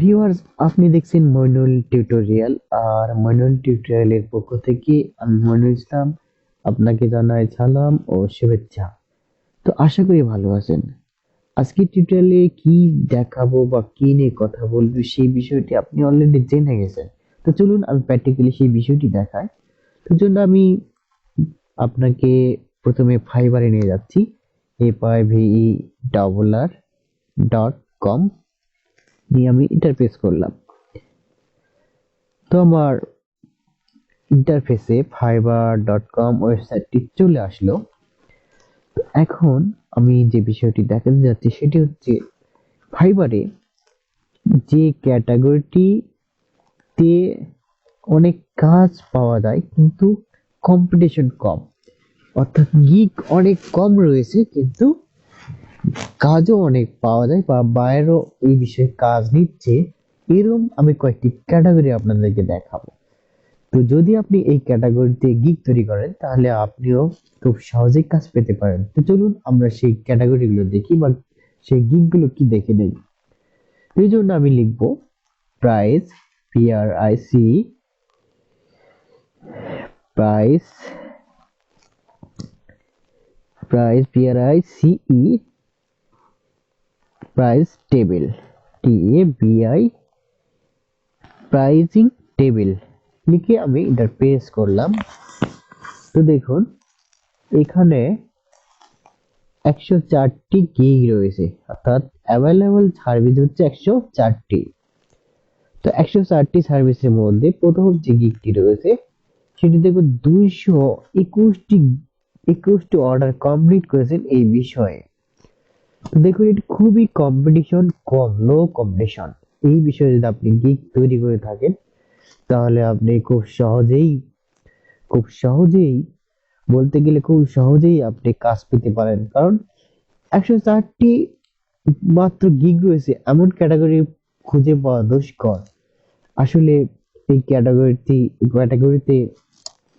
Viewers, আপনি দেখছেন Moinul tutorial. আর মইনুল টিউটোরিয়ালের পক্ষ থেকে আমি মইনুল ইসলাম আপনাকে জানাই সালাম ও শুভেচ্ছা। তো আশা করি ভালো আছেন। আজকের টিউটোরিয়ালে কি দেখাবো বা কি নিয়ে কথা বলবো সেই বিষয়টি আপনি অলরেডি জেনে গেছেন। তো চলুন আমি প্র্যাকটিক্যালি সেই বিষয়টি দেখাই। তো জন্য আমি আপনাকে প্রথমে ফাইবারে নিয়ে যাচ্ছি। fiverr.com নিয়ে আমি ইন্টারফেস করলাম। তো আমার ইন্টারফেসে fiverr.com ওয়েবসাইটটি চলে আসলো। তো এখন আমি যে বিষয়টি দেখাতে যাচ্ছি সেটি হচ্ছে ফাইবারে যে ক্যাটাগরিটিতে অনেক কাজ পাওয়া যায় কিন্তু কম্পিটিশন কম, অর্থাৎ গিগ অনেক কম রয়েছে কিন্তু কাজও অনেক পাওয়া যায় বা বাইরেও এই বিষয়ে কাজ নিচ্ছে, এরকম আমি কয়েকটি ক্যাটাগরি আপনাদেরকে দেখাবো। তো যদি আপনি এই ক্যাটাগরিতে গিগ তৈরি করেন তাহলে আপনিও খুব সহজেই কাজ পেতে পারেন। তো চলুন আমরা সেই ক্যাটাগরি গুলো দেখি বা সেই গিগ গুলো কি দেখে নেই। এই জন্য আমি লিখবো price, PRIC, price, PRICE, price table, TABI, pricing table লিখে আমি এন্টার প্রেস করলাম। তো দেখুন এখানে 104টি গিগ রয়েছে, অর্থাৎ অ্যাভেলেবল সার্ভিস হচ্ছে 104টি। তো 104টি সার্ভিসের মধ্যে প্রথম যে গিগটি রয়েছে সেটি দেখুন 221টি অর্ডার কমপ্লিট করেছেন এই বিষয়ে। তো দেখুন এটি খুবই কম্পিটিশন কম, লো কম্পিটিশন। এই বিষয়ে যদি আপনি গিগ তৈরি করে থাকেন তাহলে আপনি খুব সহজেই বলতে গেলে খুব সহজেই আপনি কাজ পেতে পারেন, কারণ 104টি মাত্র গিগ রয়েছে এমন ক্যাটাগরি খুঁজে পাওয়া দুষ্কর। আসলে এই ক্যাটাগরিতে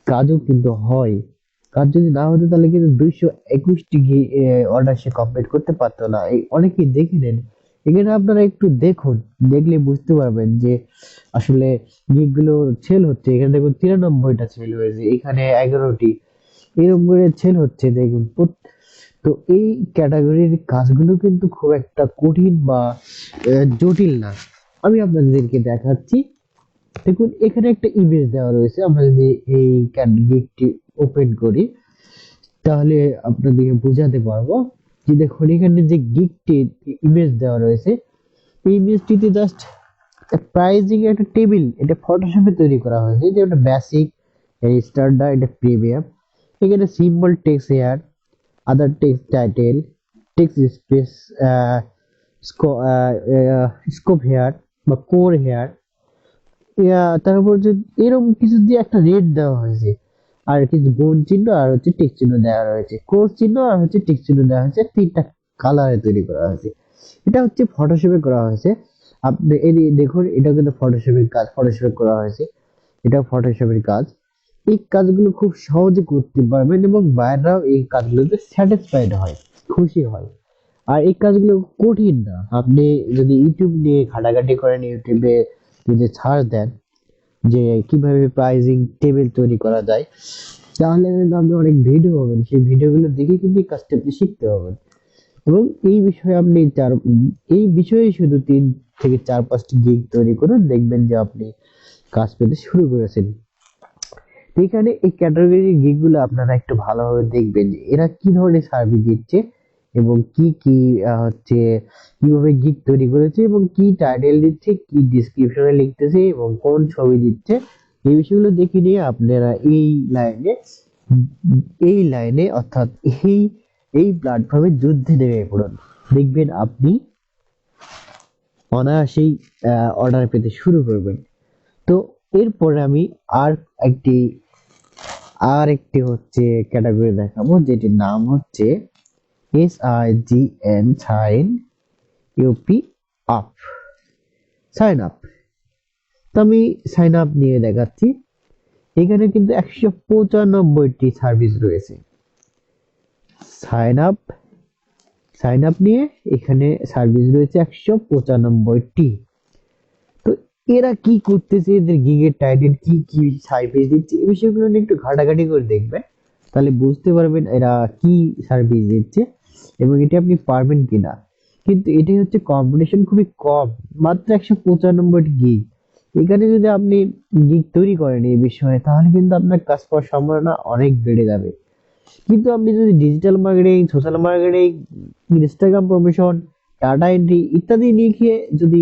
কাজও কিন্তু হয়। কাজ যদি না হতো তাহলে কিন্তু 221টি অর্ডার সে কমপ্লিট করতে পারতো না। এই অনেকেই দেখে নেন, এখানে আপনারা একটু দেখুন, দেখলে বুঝতে পারবেন যে আসলে গিগ গুলো সেল হচ্ছে। এখানে দেখুন 93টা সেল হয়েছে, এখানে 11টি, এরকম করে সেল হচ্ছে দেখুন। তো এই ক্যাটাগরির কাজগুলো কিন্তু খুব একটা কঠিন বা জটিল না। আমি আপনাদেরকে দেখাচ্ছি। দেখুন এখানে একটা ইমেজ দেওয়া রয়েছে, আমরা যদি এই গিগটি ওপেন করি তাহলে আপনাদেরকে বোঝাতে পারবো যে দেখুন এখানে যে গিগটি ইমেজ দেওয়া রয়েছে এই ইমেজটিতে জাস্ট প্রাইজিং একটা টেবিল, এটা ফটোশপে তৈরি করা হয়েছে। যে একটা বেসিক, এই স্ট্যান্ডার্ড, এটা প্রিমিয়াম। এখানে symbol text here, other text title, text space, scope here বা কোর হেয়ার, তারপর যে এরকম কিছু দিয়ে একটা রেট দেওয়া হয়েছে, আর কিছু গুণ চিহ্ন আর হচ্ছে টিক চিহ্ন দেওয়া রয়েছে, ক্রস চিহ্ন আর হচ্ছে টিক চিহ্ন দেওয়া হয়েছে, তিনটা কালারে তৈরি করা হয়েছে। এটা হচ্ছে ফটোশপে করা হয়েছে। আপনি এই দেখুন এটা কিন্তু ফটোশপের কাজ, ফটোশপে করা হয়েছে, এটা ফটোশপের কাজ। এই কাজগুলো খুব সহজে করতে পারবেন এবং বাইরেও এই কাজগুলোতে স্যাটিসফাইড হয়, খুশি হয়। আর এই কাজগুলো কঠিন না। আপনি যদি ইউটিউব নিয়ে ঘাটাঘাটি করেন, ইউটিউবে যদি সার্চ দেন যে কিভাবে প্রাইজিং টেবিল তৈরি করা যায় তাহলে কিন্তু আপনি অনেক ভিডিও পাবেন, সেই ভিডিওগুলো দেখে কিন্তু এই কাজটা আপনি শিখতে পারবেন। এবং এই বিষয়ে শুধু 3 থেকে 4-5টি গিগ তৈরি করুন, দেখবেন যে আপনি কাজ পেতে শুরু করেছেন। তো এখানে এই ক্যাটাগরির গিগ গুলো আপনারা একটু ভালোভাবে দেখবেন যে এরা কি ধরনের সার্ভিস দিচ্ছে এবং কি কি হচ্ছে কিভাবে গিগ তৈরি করেছে এবং কি টাইটেল দিচ্ছে, কি ডিসক্রিপশনে লিখতেছে এবং কোন ছবি দিচ্ছে। এই বিষয়গুলো দেখে নিয়ে আপনারা এই লাইনে অর্থাৎ এই এই প্ল্যাটফর্মে যুদ্ধে নেমে পড়ুন। দেখবেন আপনি অনায়াসেই অর্ডার পেতে শুরু করবেন। তো এরপরে আমি আর একটি আর একটি হচ্ছে ক্যাটাগরি দেখাবো যেটির নাম হচ্ছে SIGN sign UP up, sign up. তো আমি সাইন আপ নিয়ে দেখাচ্ছি। এখানে কিন্তু 195টি সার্ভিস রয়েছে। সাইন আপ সাইন আপ নিয়ে এখানে সার্ভিস রয়েছে 195টি। এরা কি করতেছে, এদের গিগের টাইটেল কি কি সার্ভিস দিচ্ছে, এই বিষয়গুলো নিয়ে একটু ঘাটাঘাটি করে দেখবেন, তাহলে বুঝতে পারবেন এরা কি সার্ভিস দিচ্ছে এবং এটা আপনি পারবেন কিনা। কিন্তু এটাই হচ্ছে কম্পিটিশন খুবই কম, মাত্র 195 গিগ। এখানে যদি আপনি গিগ তৈরি করেন এই বিষয়ে, তাহলে কিন্তু আপনার কাজ পাওয়ার সম্ভাবনা অনেক বেড়ে যাবে। কিন্তু আপনি যদি digital marketing, social marketing, Instagram promotion, data entry ইত্যাদি নিয়ে যদি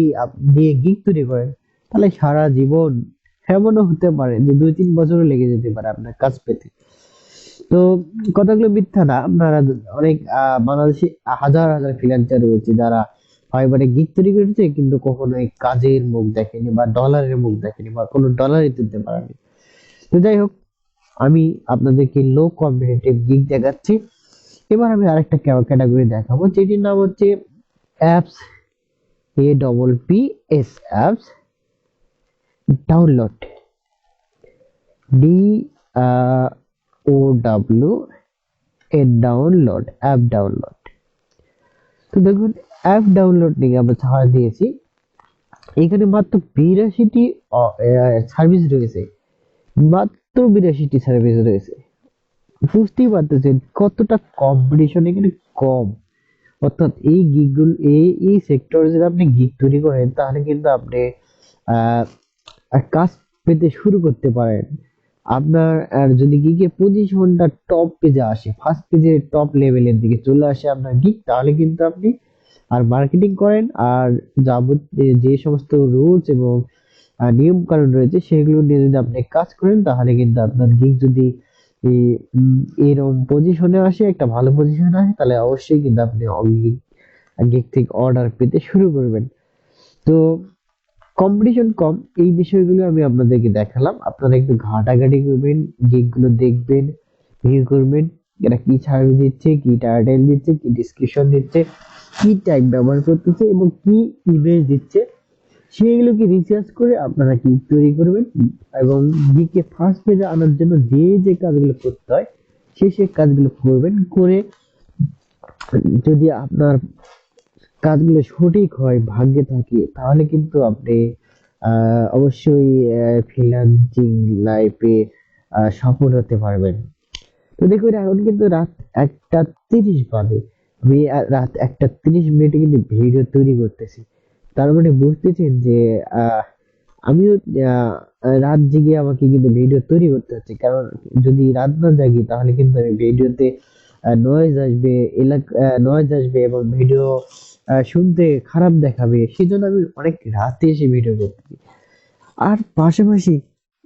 দিয়ে গিগ তৈরি করেন, তাহলে সারা জীবন এমনও হতে পারে যে 2-3 বছরও লেগে যেতে পারে আপনার কাজ পেতে। তো কথাগুলো মিথ্যা না, আপনারা অনেক বাংলাদেশে হাজার হাজার ফ্রিল্যান্সার রয়েছে যারা ফাইবারে গিগ তৈরি করেছে কিন্তু কখনো এই কাজের মুখ দেখেনি বা ডলারের মুখ দেখেনি বা কোনো ডলারই তুলতে পারেনি। তো যাই হোক, আমি আপনাদেরকে লো কম্পিটিটিভ গিগ দেখাচ্ছি। এবার আমি আরেকটা ক্যাটাগরি দেখাবো, যেটির নাম হচ্ছে apps, APPS, apps download, DOWN, app download. তো দেখুন, অ্যাপ ডাউনলোড নিয়ে আমরা ছাড় দিয়েছি। এখানে মাত্র 82টি সার্ভিস রয়েছে, মাত্র 82টি সার্ভিস রয়েছে। বুঝতেই পারতেছেন কতটা কম্পিটিশন এখানে কম। অর্থাৎ এই গিগগুলো, এই সেক্টরে যদি আপনি গিগ তৈরি করেন, তাহলে কিন্তু আপনি আহ কাজ পেতে শুরু করতে পারেন। আপনার যদি গিগে পজিশনটা টপ পেজে আসে, ফার্স্ট পেজে টপ লেভেলের দিকে চলে আসে আপনার গিগ, তাহলে কিন্তু আপনি আর মার্কেটিং করেন আর যাবতীয় যে সমস্ত রুলস এবং নিয়ম কানুন রয়েছে সেগুলো নিয়ে যদি আপনি কাজ করেন, তাহলে কিন্তু আপনার গিগ যদি এরকম পজিশনে আসে, একটা ভালো পজিশনে আসে, তাহলে অবশ্যই কিন্তু আপনি গিগ থেকে অর্ডার পেতে শুরু করবেন। তো কম্পিটিশন কম, এই বিষয়গুলো আমি আপনাদেরকে দেখালাম। আপনারা একটু ঘাটাঘাটি করবেন, গিগ গুলো দেখবেন, ভিউ করবেন, এরা কি সার্ভিস দিচ্ছে, কি টাইটেল দিচ্ছে, কি ডিসক্রিপশন দিচ্ছে, কি ট্যাগ ব্যবহার করতেছে এবং কি ইমেজ দিচ্ছে, সেইগুলোকে রিসার্চ করে আপনারা গিগ তৈরি করবেন এবং গিগকে ফার্স্ট পেজে আনার জন্য যে যে কাজগুলো করতে হয় সেই কাজগুলো করবেন। করে যদি আপনার কাজগুলো সঠিক হয়, ভাগ্যে থাকে, তাহলে কিন্তু আপনি অবশ্যই ফ্রিল্যান্সিং লাইফে সফল হতে পারবেন। তো দেখুন, এখন কিন্তু রাত 1টা 30 বাজে, আমি রাত 1টা 30 মিনিটে কিন্তু ভিডিও তৈরি করতেছি। তার মানে বুঝতেছেন যে আহ, আমিও রাত জেগে আমাকে কিন্তু ভিডিও তৈরি করতে হচ্ছে, কারণ যদি রাত না জাগি তাহলে কিন্তু আমি ভিডিওতে নয়েজ আসবে, নয়েজ আসবে এবং ভিডিও শুনতে খারাপ দেখাবে, সেজন্য আমি অনেক রাতে এসে ভিডিও করতেছি। আর পাশাপাশি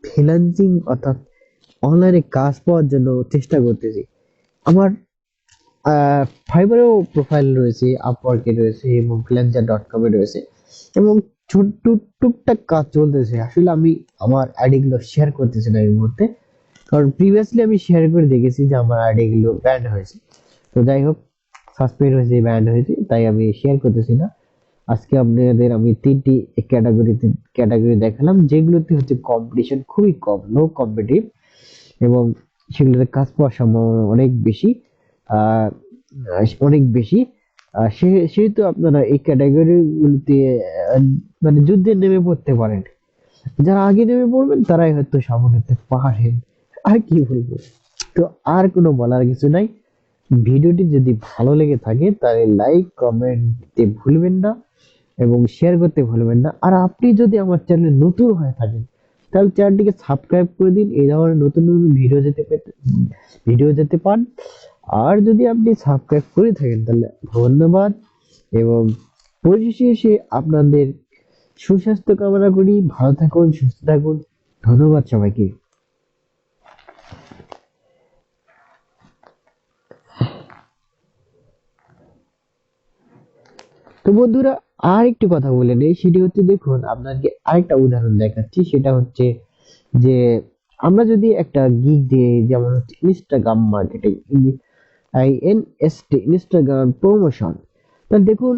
ফ্রিল্যান্সিং অর্থাৎ অনলাইনে কাজ পাওয়ার জন্য চেষ্টা করতেছি। আমার ফাইবারেও প্রোফাইল রয়েছে, আপওয়ার্কে রয়েছে এবং freelancer.com-এ রয়েছে এবং ছোট টুকটাক কাজ চলতেছে। আসলে আমি আমার আইডি গুলো শেয়ার করতেছি না এই মুহূর্তে, কারণ প্রিভিয়াসলি আমি শেয়ার করে দেখেছি যে আমার আইডি গুলো ব্যান্ড হয়েছে। তো যাই হোক, সাসপেন্ড হয়েছে, ব্যান্ড হয়েছে, তাই আমি শেয়ার করতেছি না। আজকে আপনাদের আমি 3টি ক্যাটাগরি দেখালাম, যেগুলোতে হচ্ছে কম্পিটিশন খুবই কম, লো কম্পিটিটিভ, এবং সেগুলোতে কাজ পাওয়ার সম্ভাবনা অনেক বেশি, আহ অনেক বেশি। সেহেতু আপনারা এই ক্যাটাগরি গুলোতে মানে যুদ্ধে নেমে পড়তে পারেন। যারা আগে নেমে পড়বেন তারাই হয়তো সফল হতে পারেন। আর কি বলবো, তো আর কোনো বলার কিছু নাই। ভিডিওটি যদি ভালো লেগে থাকে তাহলে লাইক কমেন্ট দিতে ভুলবেন না এবং শেয়ার করতে ভুলবেন না। আর আপনি যদি আমার চ্যানেলে নতুন হয়ে থাকেন, তাহলে চ্যানেলটিকে সাবস্ক্রাইব করে দিন, এই ধরনের নতুন নতুন ভিডিও যেতে পান। আর যদি আপনি সাবস্ক্রাইব করে থাকেন তাহলে ধন্যবাদ, এবং পরিশেষে আপনাদের সুস্বাস্থ্য কামনা করি। ভালো থাকুন, সুস্থ থাকুন। ধন্যবাদ সবাইকে। তো বন্ধুরা, আর একটি কথা বলে নেই, সেটি হচ্ছে, দেখুন আপনাকে আরেকটা উদাহরণ দেখাচ্ছি। সেটা হচ্ছে যে আমরা যদি একটা গিগ দিয়ে, যেমন হচ্ছে ইনস্টাগ্রাম মার্কেটিং, ইনস্টাগ্রাম প্রমোশন, তাহলে দেখুন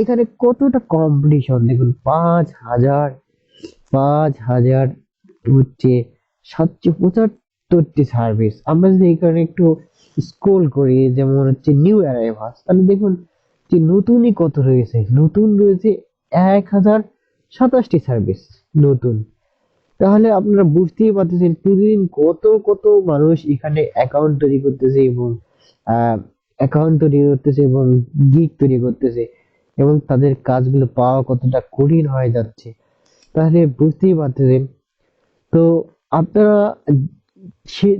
এখানে কতটা কম্পিটিশন। দেখুন 5,000 হচ্ছে 775টি সার্ভিস। আমরা যদি এখানে একটু স্ক্রোল করি, যেমন হচ্ছে নিউ অ্যারাইভালস, তাহলে দেখুন যে নতুনই কত রয়েছে, নতুন রয়েছে 1,000 27টি সার্ভিস নতুন। তাহলে আপনারা বুঝতেই পারতেছেন প্রতিদিন কত কত মানুষ এখানে অ্যাকাউন্ট তৈরি করতেছে এবং গিগ তৈরি করতেছে এবং তাদের কাজগুলো পাওয়া কতটা কঠিন হয়ে যাচ্ছে। তাহলে বুঝতেই পারতেছেন। তো আপনারা সে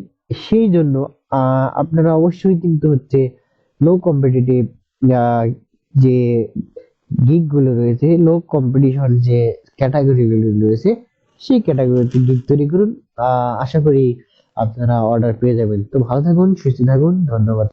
সেই জন্য আপনারা অবশ্যই কিন্তু হচ্ছে লো কম্পিটিটিভ যে গিগ গুলো রয়েছে, লো কম্পিটিশন যে ক্যাটাগরি গুলো রয়েছে, সেই ক্যাটাগরিতে গিগ তৈরি করুন। আশা করি আপনারা অর্ডার পেয়ে যাবেন। তো ভালো থাকুন, সুস্থ থাকুন, ধন্যবাদ।